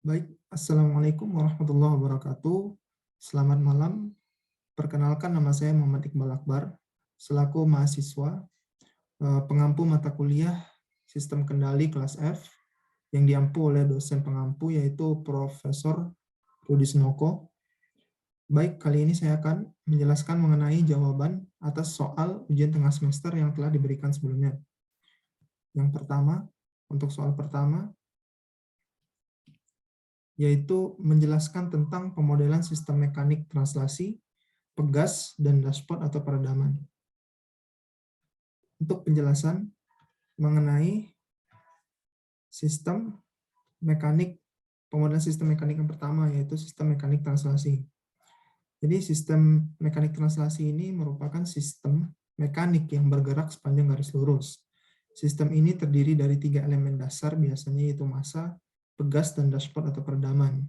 Baik, Assalamualaikum warahmatullahi wabarakatuh. Selamat malam. Perkenalkan, nama saya Muhammad Iqbal Akbar, selaku mahasiswa pengampu mata kuliah Sistem Kendali kelas F yang diampu oleh dosen pengampu yaitu Profesor Rudi Snoko. Baik, kali ini saya akan menjelaskan mengenai jawaban atas soal ujian tengah semester yang telah diberikan sebelumnya. Yang pertama, untuk soal pertama, yaitu menjelaskan tentang pemodelan sistem mekanik translasi, pegas, dan dashboard atau peredaman. Untuk penjelasan mengenai sistem mekanik, pemodelan sistem mekanik yang pertama, yaitu sistem mekanik translasi. Jadi sistem mekanik translasi ini merupakan sistem mekanik yang bergerak sepanjang garis lurus. Sistem ini terdiri dari 3 elemen dasar, biasanya yaitu massa, pegas, dan dashboard atau peredaman.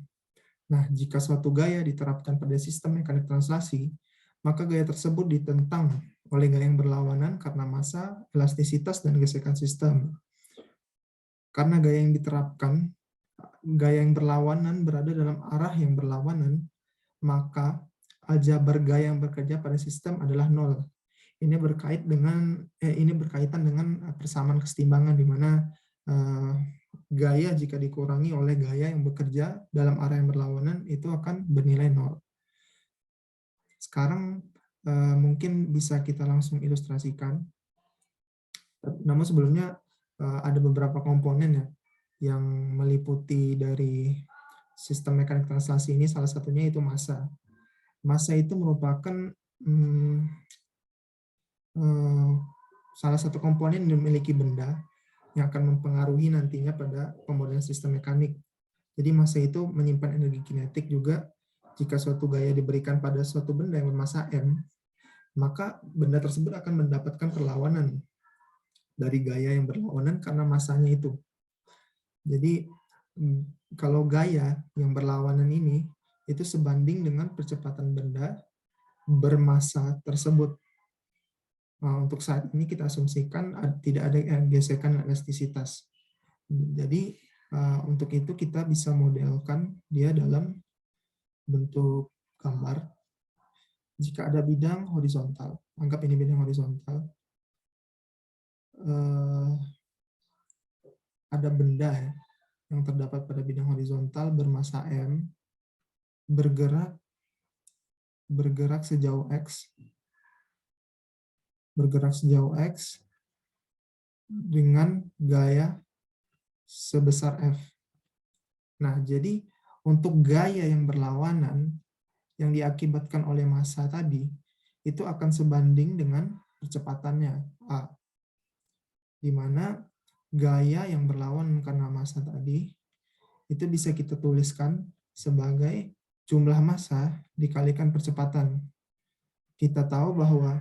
Nah, jika suatu gaya diterapkan pada sistem mekanik translasi, maka gaya tersebut ditentang oleh gaya yang berlawanan karena massa, elastisitas, dan gesekan sistem. Karena gaya yang diterapkan, gaya yang berlawanan berada dalam arah yang berlawanan, maka aljabar gaya yang bekerja pada sistem adalah nol. Ini berkaitan dengan persamaan kesetimbangan, di mana gaya jika dikurangi oleh gaya yang bekerja dalam arah yang berlawanan itu akan bernilai nol. Sekarang mungkin bisa kita langsung ilustrasikan. Namun sebelumnya ada beberapa komponen ya yang meliputi dari sistem mekanik translasi ini. Salah satunya itu massa. Massa itu merupakan salah satu komponen yang memiliki benda yang akan mempengaruhi nantinya pada pemodelan sistem mekanik. Jadi massa itu menyimpan energi kinetik juga. Jika suatu gaya diberikan pada suatu benda yang bermassa M, maka benda tersebut akan mendapatkan perlawanan dari gaya yang berlawanan karena massanya itu. Jadi kalau gaya yang berlawanan ini itu sebanding dengan percepatan benda bermassa tersebut. Nah, untuk saat ini kita asumsikan tidak ada gesekan elastisitas. Jadi untuk itu kita bisa modelkan dia dalam bentuk gambar. Jika ada bidang horizontal, anggap ini bidang horizontal, ada benda ya, yang terdapat pada bidang horizontal bermassa M, bergerak sejauh X dengan gaya sebesar F. Nah, jadi untuk gaya yang berlawanan yang diakibatkan oleh massa tadi, itu akan sebanding dengan percepatannya A, di mana gaya yang berlawanan karena massa tadi, itu bisa kita tuliskan sebagai jumlah massa dikalikan percepatan. Kita tahu bahwa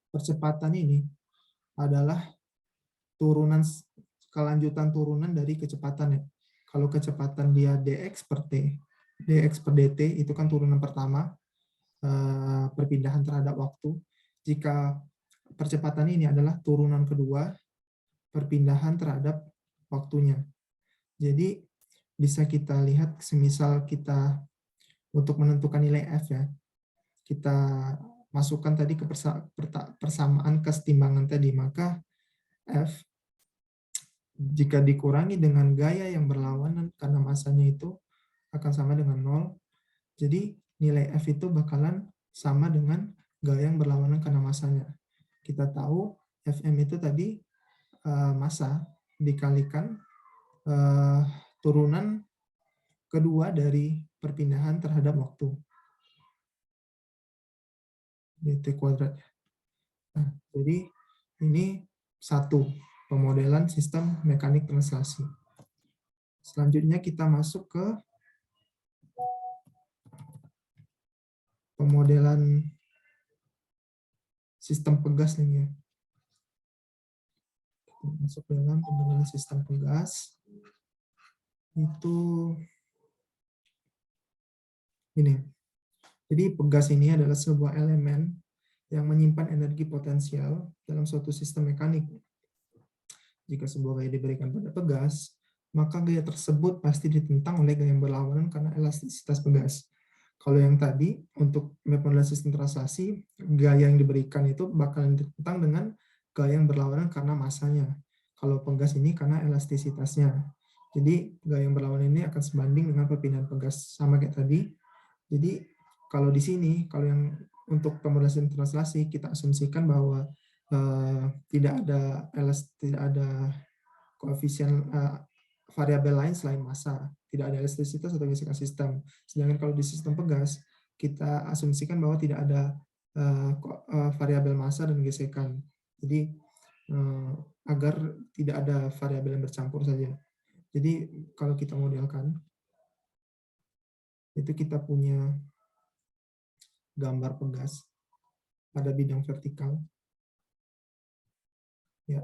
percepatan ini adalah kelanjutan turunan dari kecepatan ya. Kalau kecepatan dia dx per dt itu kan turunan pertama perpindahan terhadap waktu. Jika percepatan ini adalah turunan kedua perpindahan terhadap waktunya. Jadi bisa kita lihat semisal kita untuk menentukan nilai F ya, kita masukkan tadi ke persamaan kesetimbangan tadi, maka F jika dikurangi dengan gaya yang berlawanan karena massanya itu akan sama dengan 0. Jadi nilai F itu bakalan sama dengan gaya yang berlawanan karena massanya. Kita tahu Fm itu tadi massa dikalikan turunan kedua dari perpindahan terhadap waktu. dt kuadrat. Nah, jadi ini satu pemodelan sistem mekanik translasi. Selanjutnya kita masuk ke pemodelan sistem pegas nih ya. Masuk dalam pemodelan sistem pegas. Itu ini. Jadi pegas ini adalah sebuah elemen yang menyimpan energi potensial dalam suatu sistem mekanik. Jika sebuah gaya diberikan pada pegas, maka gaya tersebut pasti ditentang oleh gaya yang berlawanan karena elastisitas pegas. Kalau yang tadi, untuk map model sistem translasi, gaya yang diberikan itu bakalan ditentang dengan gaya yang berlawanan karena masanya. Kalau pegas ini karena elastisitasnya. Jadi gaya yang berlawanan ini akan sebanding dengan perpindahan pegas, sama kayak tadi. Jadi kalau di sini, kalau yang untuk pemodel translasi, kita asumsikan bahwa tidak ada koefisien variabel lain selain massa, tidak ada elastisitas atau gesekan sistem. Sedangkan kalau di sistem pegas, kita asumsikan bahwa tidak ada variabel massa dan gesekan. Jadi agar tidak ada variabel yang bercampur saja. Jadi kalau kita modelkan, itu kita punya gambar pegas pada bidang vertikal. Ya.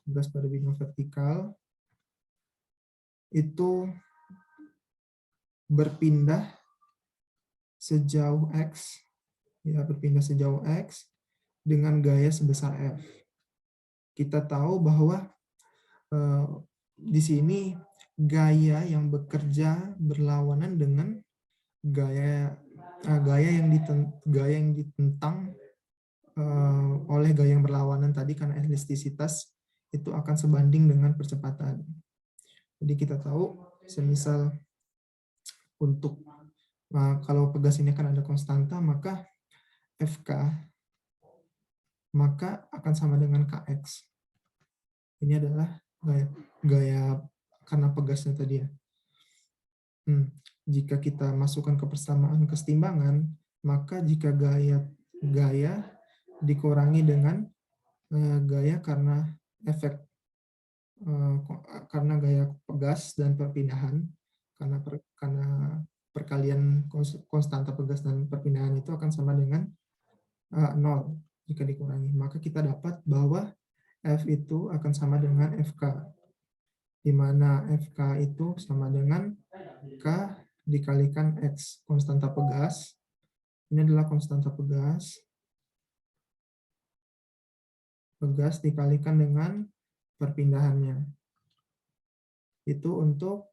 Pegas pada bidang vertikal itu berpindah sejauh X, ya, berpindah sejauh X dengan gaya sebesar F. Kita tahu bahwa di sini gaya yang bekerja berlawanan dengan gaya yang ditentang oleh gaya yang berlawanan tadi karena elastisitas itu akan sebanding dengan percepatan. Jadi kita tahu semisal untuk kalau pegas ini akan ada konstanta, maka FK maka akan sama dengan KX. Ini adalah gaya karena pegasnya tadi ya. Jika kita masukkan ke persamaan kesetimbangan, maka jika gaya dikurangi dengan gaya karena efek karena gaya pegas dan perpindahan, karena perkalian konstanta pegas dan perpindahan itu akan sama dengan 0 jika dikurangi. Maka kita dapat bahwa F itu akan sama dengan FK, di mana FK itu sama dengan K dikalikan X, konstanta pegas. Ini adalah konstanta pegas. Pegas dikalikan dengan perpindahannya. Itu untuk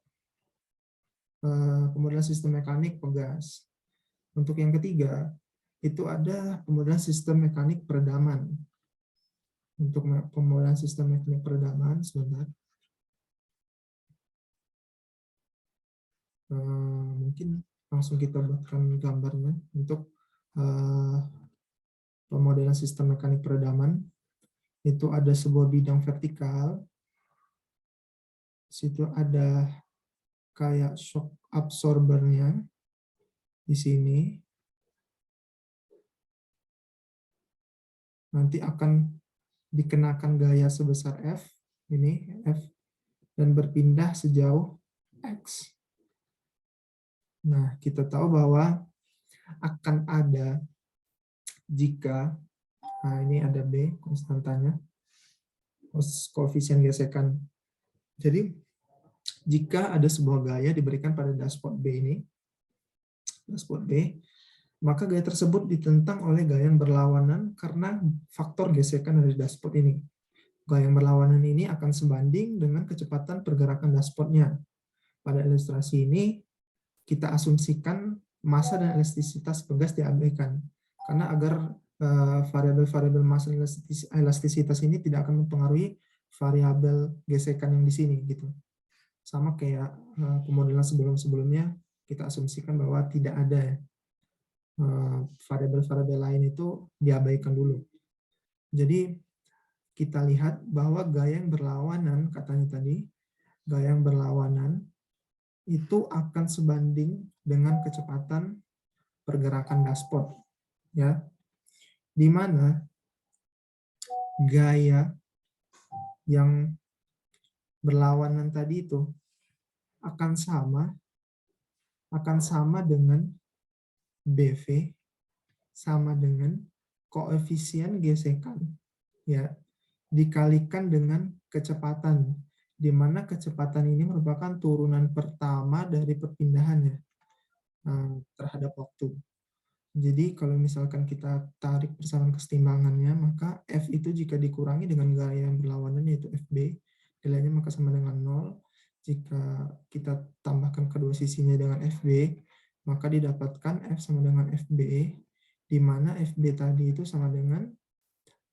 pemodelan sistem mekanik pegas. Untuk yang ketiga, itu ada pemodelan sistem mekanik peredaman. Untuk pemodelan sistem mekanik peredaman, sebentar. Mungkin langsung kita buatkan gambarnya untuk pemodelan sistem mekanik peredaman. Itu ada sebuah bidang vertikal. Situ ada kayak shock absorbernya di sini. Nanti akan dikenakan gaya sebesar F, ini F, dan berpindah sejauh X. Nah, kita tahu bahwa akan ada jika, nah ini ada B, konstantanya, koefisien gesekan. Jadi, jika ada sebuah gaya diberikan pada dashboard B ini, dashboard B, maka gaya tersebut ditentang oleh gaya yang berlawanan karena faktor gesekan dari dashboard ini. Gaya yang berlawanan ini akan sebanding dengan kecepatan pergerakan dashboardnya. Pada ilustrasi ini, kita asumsikan massa dan elastisitas pegas diabaikan. Karena agar variabel-variabel massa dan elastisitas ini tidak akan mempengaruhi variabel gesekan yang di sini. Gitu. Sama kayak pemodelan sebelum-sebelumnya, kita asumsikan bahwa tidak ada variabel-variabel lain itu diabaikan dulu. Jadi kita lihat bahwa gaya yang berlawanan, katanya tadi, gaya yang berlawanan itu akan sebanding dengan kecepatan pergerakan dashboard. Ya, di mana gaya yang berlawanan tadi itu akan sama dengan BV sama dengan koefisien gesekan, ya, dikalikan dengan kecepatan, di mana kecepatan ini merupakan turunan pertama dari perpindahannya terhadap waktu. Jadi kalau misalkan kita tarik persamaan kesetimbangannya, maka F itu jika dikurangi dengan gaya yang berlawanan yaitu FB, nilainya maka sama dengan 0. Jika kita tambahkan kedua sisinya dengan FB, maka didapatkan F sama dengan FB, di mana FB tadi itu sama dengan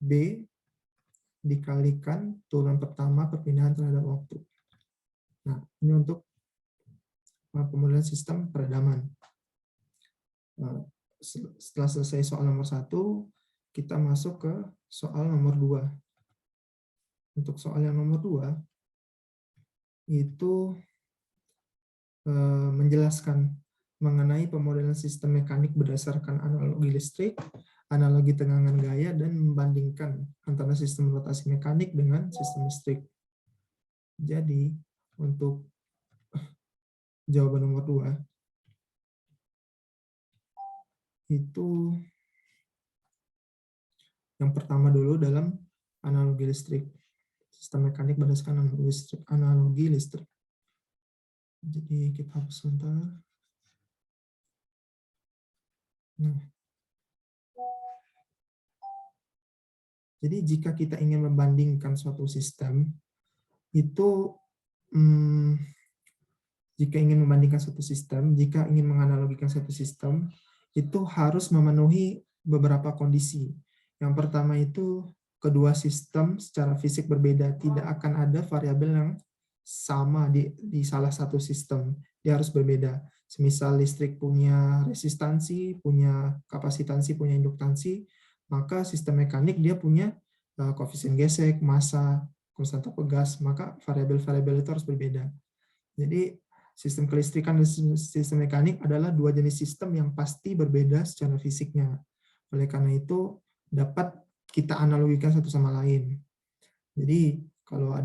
B dikalikan turunan pertama perpindahan terhadap waktu. Nah, ini untuk pemodelan sistem peredaman. Setelah selesai soal nomor 1, kita masuk ke soal nomor 2. Untuk soal yang nomor 2, itu menjelaskan mengenai pemodelan sistem mekanik berdasarkan analogi listrik, analogi tegangan gaya, dan membandingkan antara sistem rotasi mekanik dengan sistem listrik. Jadi, untuk jawaban nomor 2, itu yang pertama dulu dalam analogi listrik. Sistem mekanik berdasarkan analogi listrik. Jadi kita hapus sebentar. Nah. Jadi jika kita ingin membandingkan suatu sistem, itu jika ingin menganalogikan suatu sistem, itu harus memenuhi beberapa kondisi. Yang pertama itu kedua sistem secara fisik berbeda, tidak akan ada variabel yang sama di salah satu sistem, dia harus berbeda. Semisal listrik punya resistansi, punya kapasitansi, punya induktansi, maka sistem mekanik dia punya koefisien gesek, massa, konstanta pegas, maka variabel-variabel itu harus berbeda. Jadi sistem kelistrikan dan sistem mekanik adalah dua jenis sistem yang pasti berbeda secara fisiknya. Oleh karena itu dapat kita analogikan satu sama lain. Jadi kalau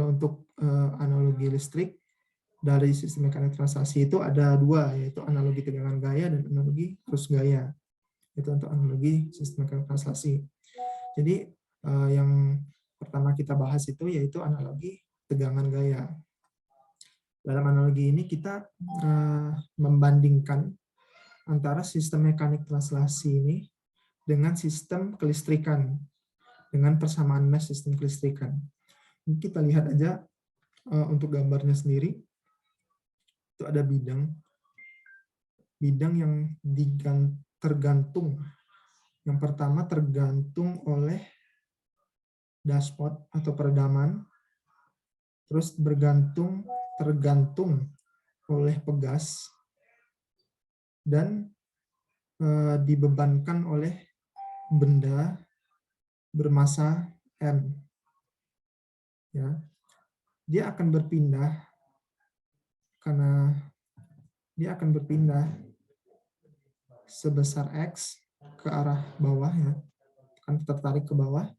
untuk analogi listrik dari sistem mekanik translasi itu ada dua, yaitu analogi tegangan gaya dan analogi arus gaya. Itu untuk analogi sistem mekanik translasi. Jadi yang pertama kita bahas itu yaitu analogi tegangan gaya. Dalam analogi ini kita membandingkan antara sistem mekanik translasi ini dengan sistem kelistrikan, dengan persamaan mesh sistem kelistrikan. Kita lihat aja untuk gambarnya sendiri, itu ada bidang yang tergantung. Yang pertama tergantung oleh dashboard atau peredaman, terus tergantung oleh pegas, dan dibebankan oleh benda bermassa M. Ya, dia akan berpindah sebesar X ke arah bawah, ya, akan tertarik ke bawah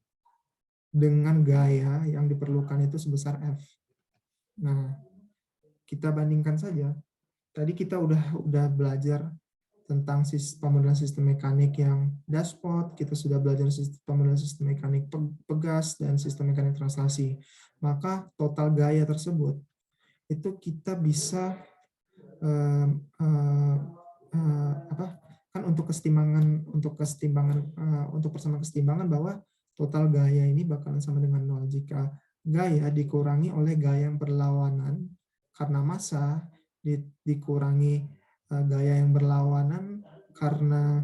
dengan gaya yang diperlukan itu sebesar F. Nah, kita bandingkan saja. Tadi kita udah belajar tentang pemodelan sistem mekanik yang dashboard, kita sudah belajar pemodelan sistem mekanik pegas dan sistem mekanik translasi. Maka total gaya tersebut itu kita bisa kan untuk persamaan kesetimbangan bahwa total gaya ini bakalan sama dengan 0 jika gaya dikurangi oleh gaya yang berlawanan karena massa dikurangi gaya yang berlawanan karena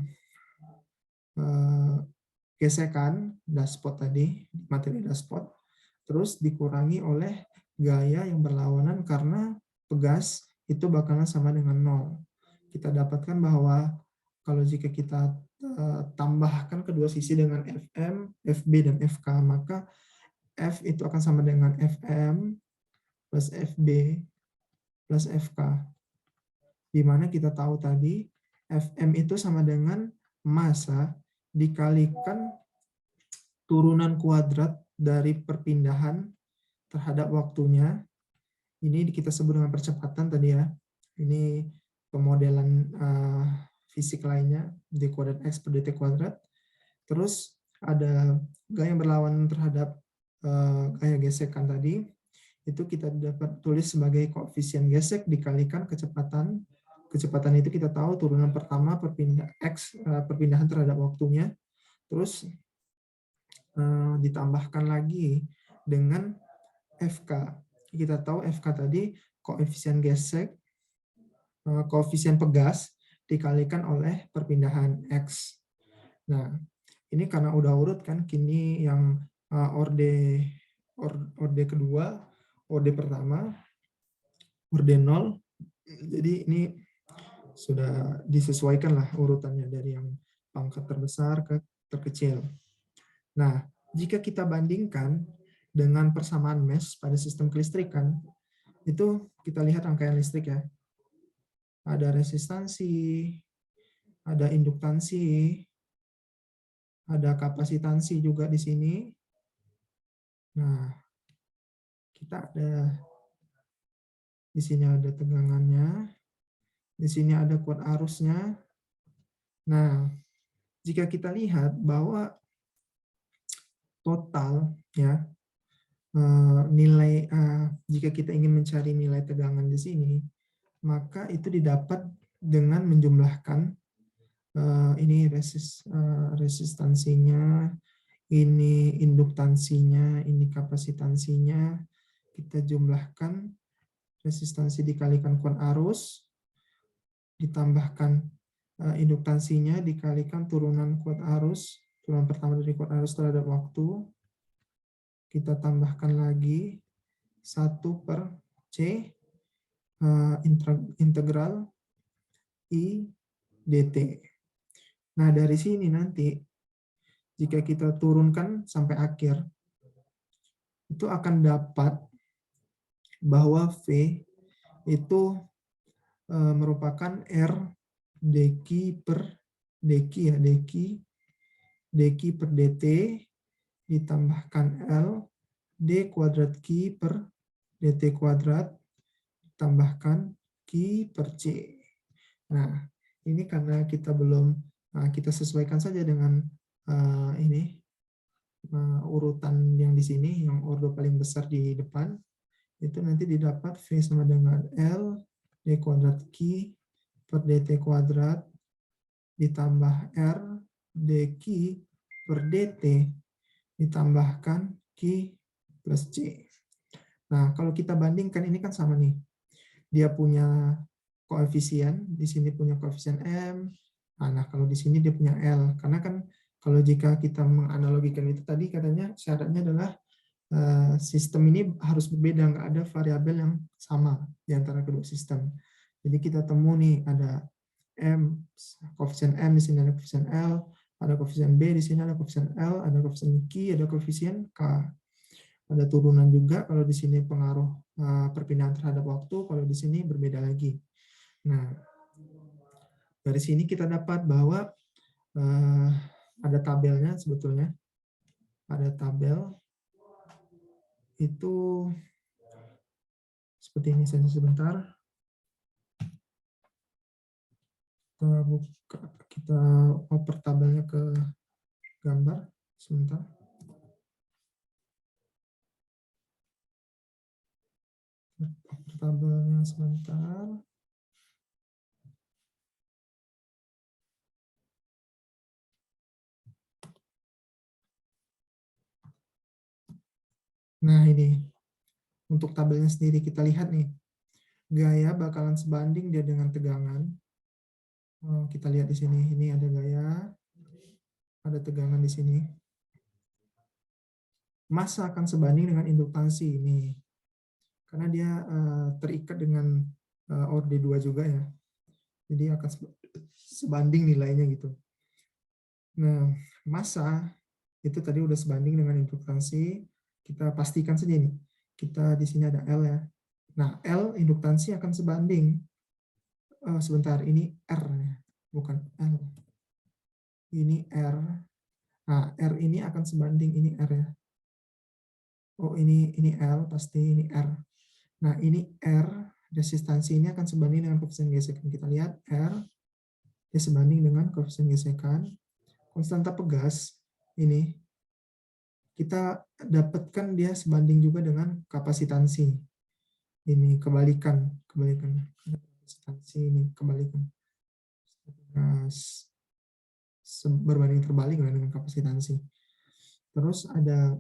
gesekan dashboard tadi, materi dashboard, terus dikurangi oleh gaya yang berlawanan karena pegas, itu bakalan sama dengan 0. Kita dapatkan bahwa kalau jika kita tambahkan kedua sisi dengan Fm, Fb, dan Fk, maka F itu akan sama dengan Fm plus Fb plus Fk. Di mana kita tahu tadi Fm itu sama dengan massa dikalikan turunan kuadrat dari perpindahan terhadap waktunya. Ini kita sebut dengan percepatan tadi ya. Ini pemodelan fisik lainnya, d kuadrat x per dt kuadrat. Terus ada gaya yang berlawanan terhadap gaya gesekan tadi. Itu kita dapat tulis sebagai koefisien gesek dikalikan kecepatan kecepatan itu kita tahu turunan pertama perpindahan terhadap waktunya, terus ditambahkan lagi dengan FK. Kita tahu FK tadi koefisien gesek, koefisien pegas dikalikan oleh perpindahan X. Nah, ini karena udah urut kan, kini yang orde kedua, orde pertama, orde 0. Jadi ini sudah disesuaikan lah urutannya dari yang pangkat terbesar ke terkecil. Nah, jika kita bandingkan dengan persamaan mesh pada sistem kelistrikan, itu kita lihat rangkaian listrik ya. Ada resistansi, ada induktansi, ada kapasitansi juga di sini. Nah, kita ada di sini ada tegangannya, di sini ada kuat arusnya. Nah, jika kita lihat bahwa total ya nilai jika kita ingin mencari nilai tegangan di sini, maka itu didapat dengan menjumlahkan ini resistansinya, ini induktansinya, ini kapasitansinya, kita jumlahkan resistansi dikalikan kuat arus, ditambahkan induktansinya dikalikan turunan kuat arus, turunan pertama dari kuat arus terhadap waktu, kita tambahkan lagi 1/C integral I dt. Nah, dari sini nanti jika kita turunkan sampai akhir, itu akan dapat bahwa V itu merupakan R dq per dt ditambahkan L d kuadrat Q per dt kuadrat ditambahkan Q per C. Nah, ini karena kita belum, kita sesuaikan saja dengan ini urutan yang di sini, yang ordo paling besar di depan, itu nanti didapat V sama dengan L d kuadrat Q per dt kuadrat ditambah R dq per dt ditambahkan Q plus C. Nah, kalau kita bandingkan ini kan sama nih. Dia punya koefisien, di sini punya koefisien M. Nah, kalau di sini dia punya L. Karena kan kalau jika kita menganalogikan itu tadi katanya syaratnya adalah sistem ini harus berbeda, nggak ada variabel yang sama di antara kedua sistem. Jadi kita temu nih ada M, koefisien M di sini ada koefisien L, ada koefisien B di sini ada koefisien L, ada koefisien Q, ada koefisien K. Ada turunan juga kalau di sini pengaruh perpindahan terhadap waktu, kalau di sini berbeda lagi. Nah, dari sini kita dapat bahwa ada tabelnya sebetulnya. Ada tabel itu seperti ini saja sebentar. Kita buka, kita oper tabelnya ke gambar sebentar. Oper tabelnya sebentar. Nah, ini untuk tabelnya sendiri kita lihat nih. Gaya bakalan sebanding dia dengan tegangan. Kita lihat di sini, ini ada gaya, ada tegangan di sini. Massa akan sebanding dengan induktansi ini. Karena dia terikat dengan orde 2 juga ya. Jadi akan sebanding nilainya gitu. Nah, massa itu tadi udah sebanding dengan induktansi. Kita pastikan saja ini. Kita di sini ada L ya. Nah, L induktansi akan sebanding. Sebentar, ini R ya, bukan L. Ini R. Nah, R ini akan sebanding ini R ya. Oh, ini L, pasti ini R. Nah, ini R, resistansi ini akan sebanding dengan koefisien gesekan. Kita lihat R, dia sebanding dengan koefisien gesekan. Konstanta pegas, ini, kita dapatkan dia sebanding juga dengan kapasitansi. Ini kebalikan. kapasitansi ini kebalikan. Berbanding terbalik dengan kapasitansi. Terus ada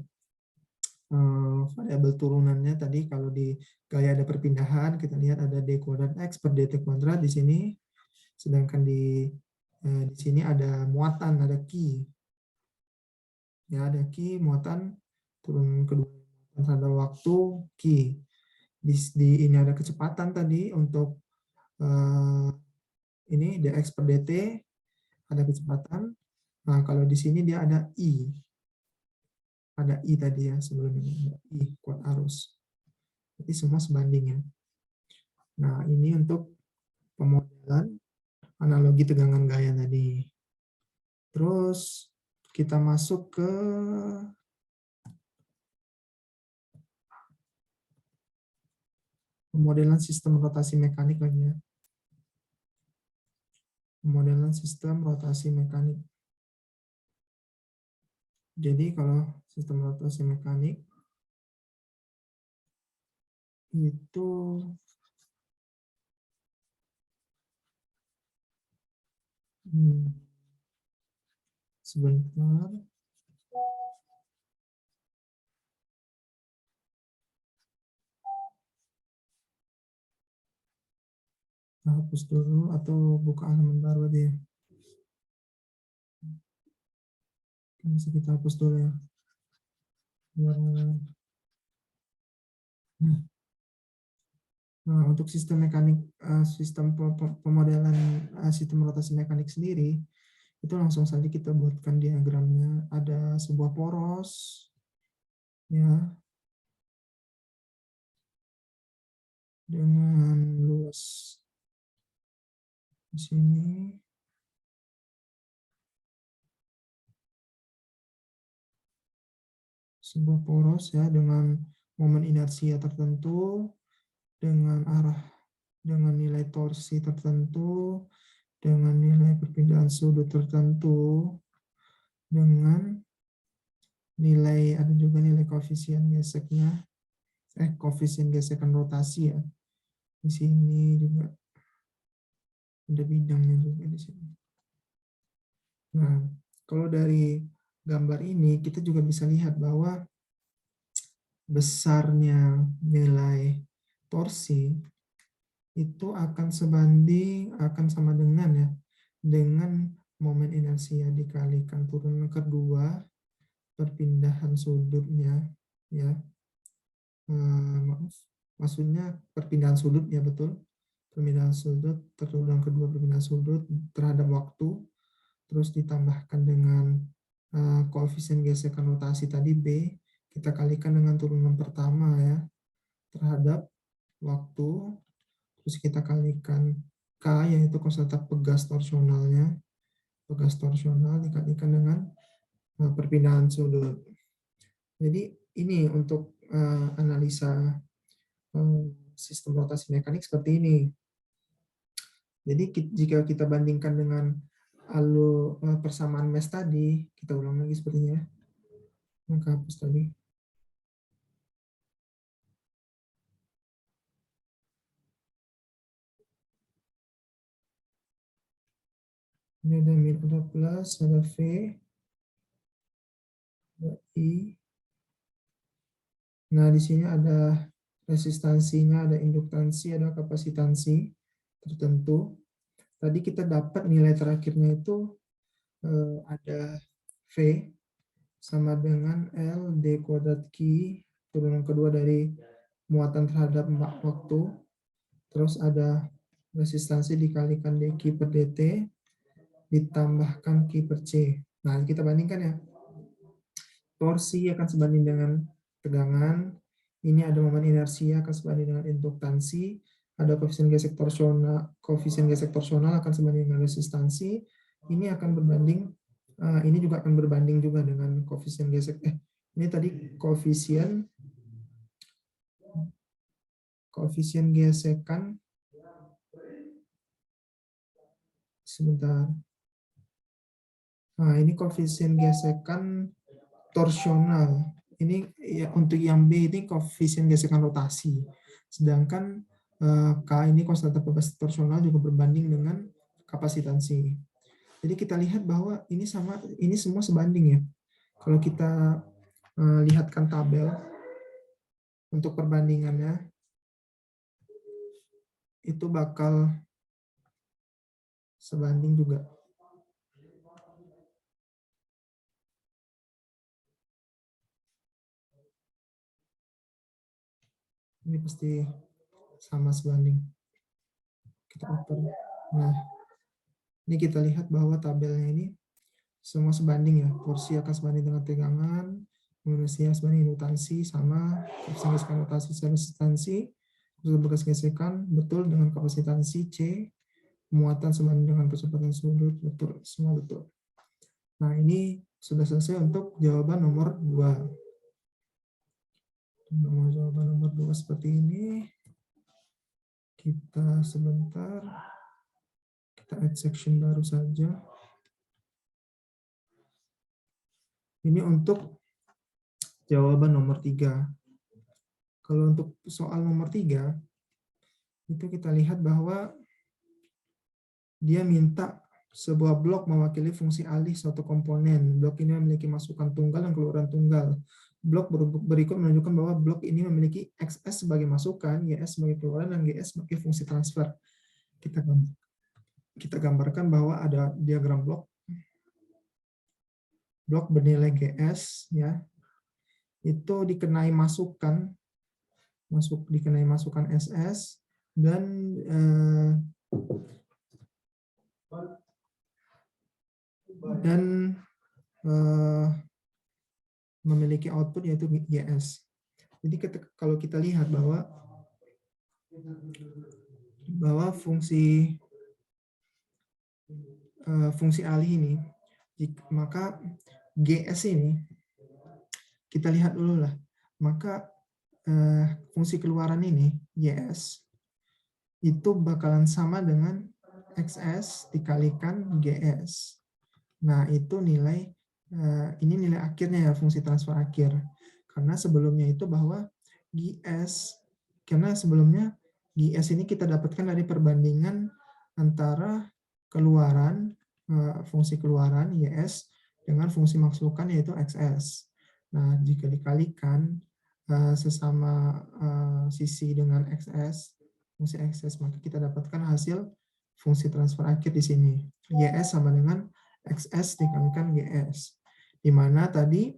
variabel turunannya tadi, kalau di gaya ada perpindahan, kita lihat ada d kuadrat x per dt kuadrat di sini, sedangkan di sini ada muatan, ada Q. Ya, ada Q, muatan turun kedua terhadap waktu Q. Ini ada kecepatan tadi untuk ini dx per dt, ada kecepatan. Nah, kalau di sini dia ada I. Ada I tadi ya sebelumnya, I kuat arus. Jadi semua sebanding ya. Nah, ini untuk pemodelan analogi tegangan gaya tadi. Terus kita masuk ke pemodelan sistem rotasi mekanik lagi ya. Pemodelan sistem rotasi mekanik. Jadi kalau sistem rotasi mekanik itu sebentar. Hapus dulu atau buka halaman baru aja ya. Bisa kita hapus dulu ya. Nah, untuk sistem mekanik, sistem pemodelan sistem rotasi mekanik sendiri, itu langsung saja kita buatkan diagramnya. Ada sebuah poros, ya, dengan luas di sini. Sebuah poros ya dengan momen inersia tertentu, dengan arah, dengan nilai torsi tertentu, dengan nilai perpindahan sudut tertentu, dengan nilai, ada juga nilai koefisien geseknya, koefisien gesekan rotasi ya. Di sini juga ada bidangnya juga di sini. Nah, kalau dari gambar ini kita juga bisa lihat bahwa besarnya nilai torsi itu akan sebanding, akan sama dengan ya, dengan momen inersia dikalikan turunan kedua perpindahan sudutnya ya. Maaf, maksudnya perpindahan sudut ya, betul. Perpindahan sudut, turunan kedua perpindahan sudut terhadap waktu, terus ditambahkan dengan koefisien gesekan rotasi tadi B, kita kalikan dengan turunan pertama ya terhadap waktu, terus kita kalikan K, yaitu konstanta pegas torsionalnya, pegas torsional dikalikan dengan perpindahan sudut. Jadi ini untuk analisa sistem rotasi mekanik seperti ini. Jadi jika kita bandingkan dengan persamaan mesh tadi, kita ulang lagi sepertinya. Maka hapus tadi. Ini ada min, ada plus, ada V, ada I. Nah, di sini ada resistansinya, ada induktansi, ada kapasitansi tertentu. Tadi kita dapat nilai terakhirnya itu ada V sama dengan L D kuadrat Q, turunan kedua dari muatan terhadap waktu. Terus ada resistansi dikalikan dQ per dt, ditambahkan Q per C. Nah, kita bandingkan ya. Torsi akan sebanding dengan tegangan. Ini ada momen inersia akan sebanding dengan induktansi. Ada koefisien gesek torsional akan sebanding dengan resistansi. Ini akan berbanding, ini juga akan berbanding juga dengan koefisien gesek. Ini tadi koefisien gesekan. Sebentar. Nah, ini koefisien gesekan torsional. Ini ya, untuk yang B ini koefisien gesekan rotasi. Sedangkan K ini konstanta proporsional juga berbanding dengan kapasitansi. Jadi kita lihat bahwa ini semua sebanding ya. Kalau kita lihatkan tabel untuk perbandingannya, itu bakal sebanding juga. Ini pasti sama sebanding. Kita open. Nah, ini kita lihat bahwa tabelnya ini semua sebanding ya. Porsi akan sebanding dengan tegangan, manusia sebanding nutansi sama, kapasitas notasi substansi, bekas gesekan betul dengan kapasitansi C, muatan sebanding dengan kecepatan sudut betul, semua betul. Nah, ini sudah selesai untuk jawaban nomor 2. Jawaban nomor 2 seperti ini. Kita sebentar, kita add section baru saja. Ini untuk jawaban nomor 3. Kalau untuk soal nomor 3, itu kita lihat bahwa dia minta sebuah blok mewakili fungsi alih suatu komponen. Blok ini memiliki masukan tunggal dan keluaran tunggal. Blok berikut menunjukkan bahwa blok ini memiliki XS sebagai masukan, YS sebagai keluaran, dan GS sebagai fungsi transfer. Kita gambarkan bahwa ada diagram blok bernilai GS ya. Itu dikenai masukan SS dan memiliki output yaitu YS. Jadi kalau kita lihat bahwa fungsi alih ini, maka GS ini kita lihat dulu lah. Maka fungsi keluaran ini YS itu bakalan sama dengan XS dikalikan GS. Nah, itu nilai ini nilai akhirnya ya, fungsi transfer akhir. Karena sebelumnya itu bahwa karena sebelumnya GS ini kita dapatkan dari perbandingan antara keluaran, fungsi keluaran YS dengan fungsi masukan yaitu XS. Nah, jika dikalikan sesama sisi dengan XS, fungsi XS, maka kita dapatkan hasil fungsi transfer akhir di sini. YS sama dengan XS dikalikan GS. Di mana tadi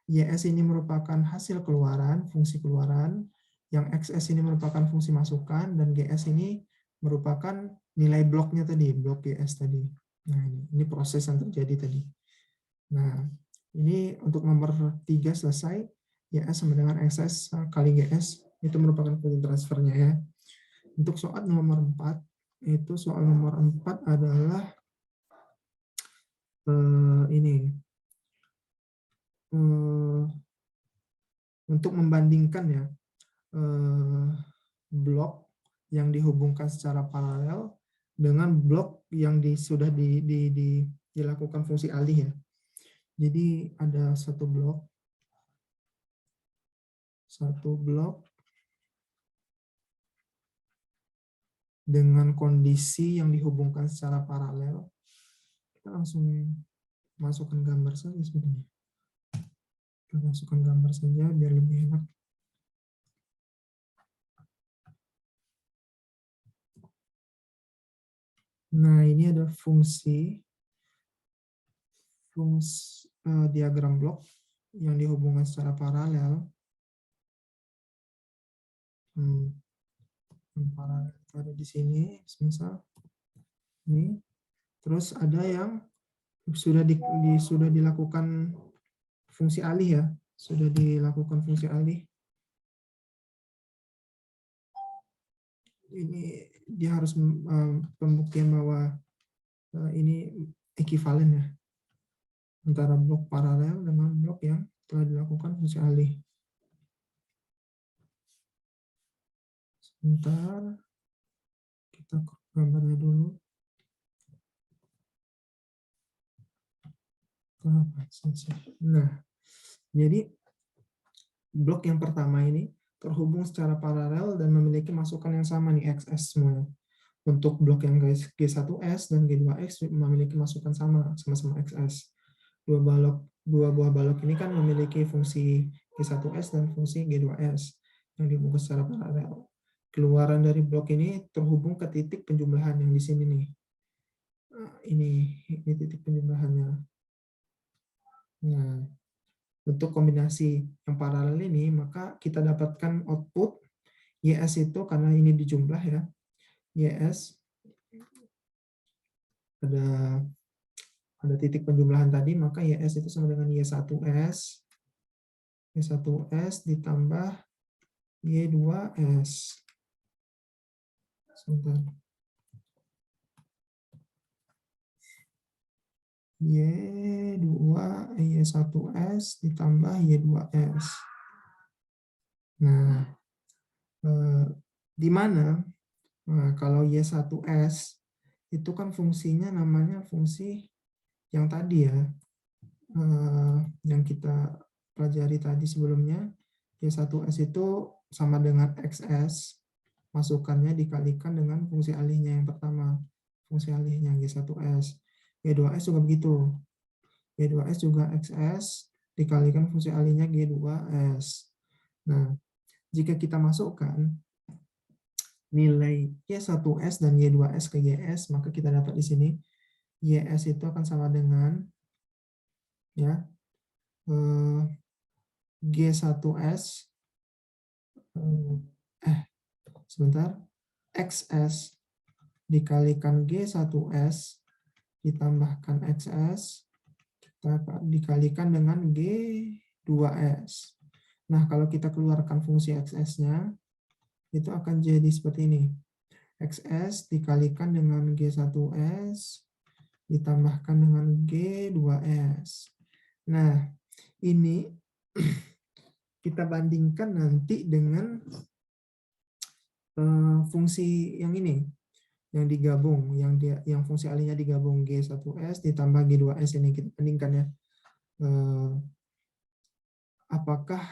YS ini merupakan hasil keluaran, fungsi keluaran, yang XS ini merupakan fungsi masukan, dan GS ini merupakan nilai bloknya tadi, blok GS tadi. Nah, ini proses yang terjadi tadi. Nah, ini untuk nomor 3 selesai, YS sama dengan XS kali GS, itu merupakan fungsi transfernya ya. Untuk soal nomor 4, itu soal nomor 4 adalah ini. Untuk membandingkan ya, blok yang dihubungkan secara paralel dengan blok yang sudah dilakukan fungsi alih ya. Jadi ada satu blok dengan kondisi yang dihubungkan secara paralel. Kita langsung masukkan gambar saja sebenarnya. Kita masukkan gambar saja biar lebih enak. Nah, ini ada fungsi diagram blok yang dihubungkan secara paralel. Paralel ada di sini, misal ini. Terus ada yang sudah dilakukan fungsi alih ya, sudah dilakukan fungsi alih. Ini dia harus pembuktian bahwa ini ekivalen ya, antara blok paralel dengan blok yang telah dilakukan fungsi alih. Sebentar, kita gambarnya dulu. Nah, jadi blok yang pertama ini terhubung secara paralel dan memiliki masukan yang sama nih, XS semuanya. Untuk blok yang G1S dan G2X memiliki masukan sama-sama XS. Dua buah balok ini kan memiliki fungsi G1S dan fungsi G2S yang dibungkus secara paralel. Keluaran dari blok ini terhubung ke titik penjumlahan yang di sini nih. Ini titik penjumlahannya. Nah, untuk kombinasi yang paralel ini, maka kita dapatkan output YS itu karena ini dijumlah ya. YS ada titik penjumlahan tadi, maka YS itu sama dengan Y1S. Y1S ditambah Y2S. Sebentar. Y1S ditambah Y2S. Nah, di mana kalau Y1S itu kan fungsinya namanya fungsi yang tadi ya, yang kita pelajari tadi sebelumnya. Y1S itu sama dengan XS, masukannya dikalikan dengan fungsi alihnya yang pertama, fungsi alihnya G1S. G2S juga begitu. G2S juga XS dikalikan fungsi alihnya G2S. Nah, jika kita masukkan nilai Y1S dan Y2S ke GS, maka kita dapat di sini YS itu akan sama dengan ya G1S sebentar XS dikalikan G1S ditambahkan XS kita dikalikan dengan G2S. Nah, kalau kita keluarkan fungsi XS-nya itu akan jadi seperti ini. XS dikalikan dengan G1S ditambahkan dengan G2S. Nah, ini kita bandingkan nanti dengan fungsi yang ini, yang digabung, yang fungsi alihnya digabung G1S ditambah G2S ini kita bandingkan ya. Apakah,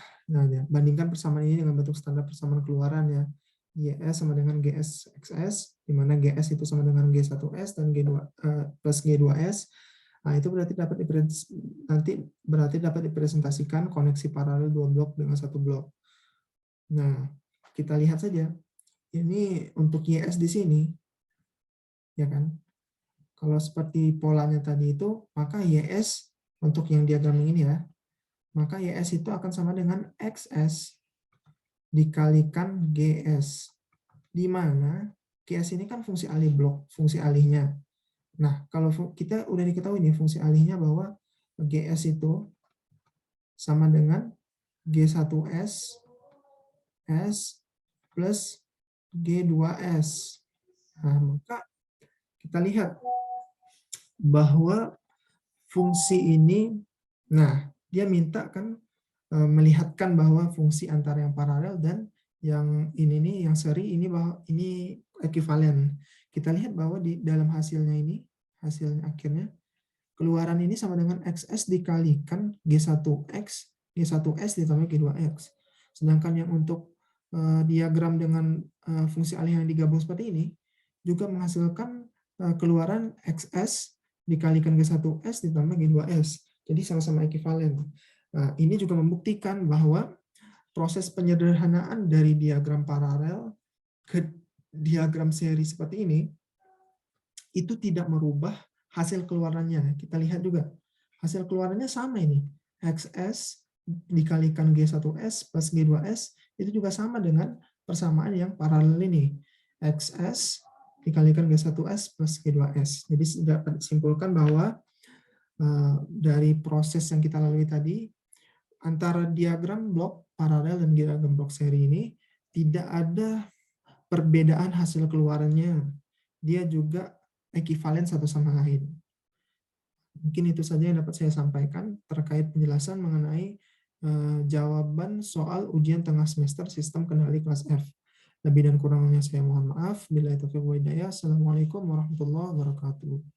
bandingkan persamaan ini dengan bentuk standar persamaan keluaran ya. YS sama dengan GS XS, di mana GS itu sama dengan G1S dan G2 plus G2S. Nah, itu berarti dapat dipresentasikan koneksi paralel dua blok dengan satu blok. Nah, kita lihat saja. Ini untuk YS di sini, ya kan? Kalau seperti polanya tadi itu, maka YS untuk yang diagram ini ya, maka YS itu akan sama dengan XS dikalikan GS, di mana GS ini kan fungsi alih blok, fungsi alihnya. Nah, kalau kita udah diketahui nih fungsi alihnya bahwa GS itu sama dengan G1S S plus G2S. Nah, maka kita lihat bahwa fungsi ini, nah, dia minta kan melihatkan bahwa fungsi antara yang paralel dan yang ini nih, yang seri ini bahwa ini ekuivalen. Kita lihat bahwa di dalam hasilnya ini, hasilnya akhirnya keluaran ini sama dengan XS dikalikan G1X, G1S ditambah G2X. Sedangkan yang untuk diagram dengan fungsi alih yang digabung seperti ini juga menghasilkan keluaran XS dikalikan G1S ditambah G2S. Jadi sama-sama ekuivalen. Nah, ini juga membuktikan bahwa proses penyederhanaan dari diagram paralel ke diagram seri seperti ini itu tidak merubah hasil keluarannya. Kita lihat juga hasil keluarannya sama ini. XS dikalikan G1S plus G2S itu juga sama dengan persamaan yang paralel ini. XS dikalikan G1S plus G2S. Jadi dapat disimpulkan bahwa dari proses yang kita lalui tadi, antara diagram blok paralel dan diagram blok seri ini tidak ada perbedaan hasil keluarannya. Dia juga ekuivalen satu sama lain. Mungkin itu saja yang dapat saya sampaikan terkait penjelasan mengenai jawaban soal ujian tengah semester sistem kendali kelas F. Lebih dan kurangnya saya mohon maaf. Billahi taufiq wal hidayah. Assalamualaikum warahmatullahi wabarakatuh.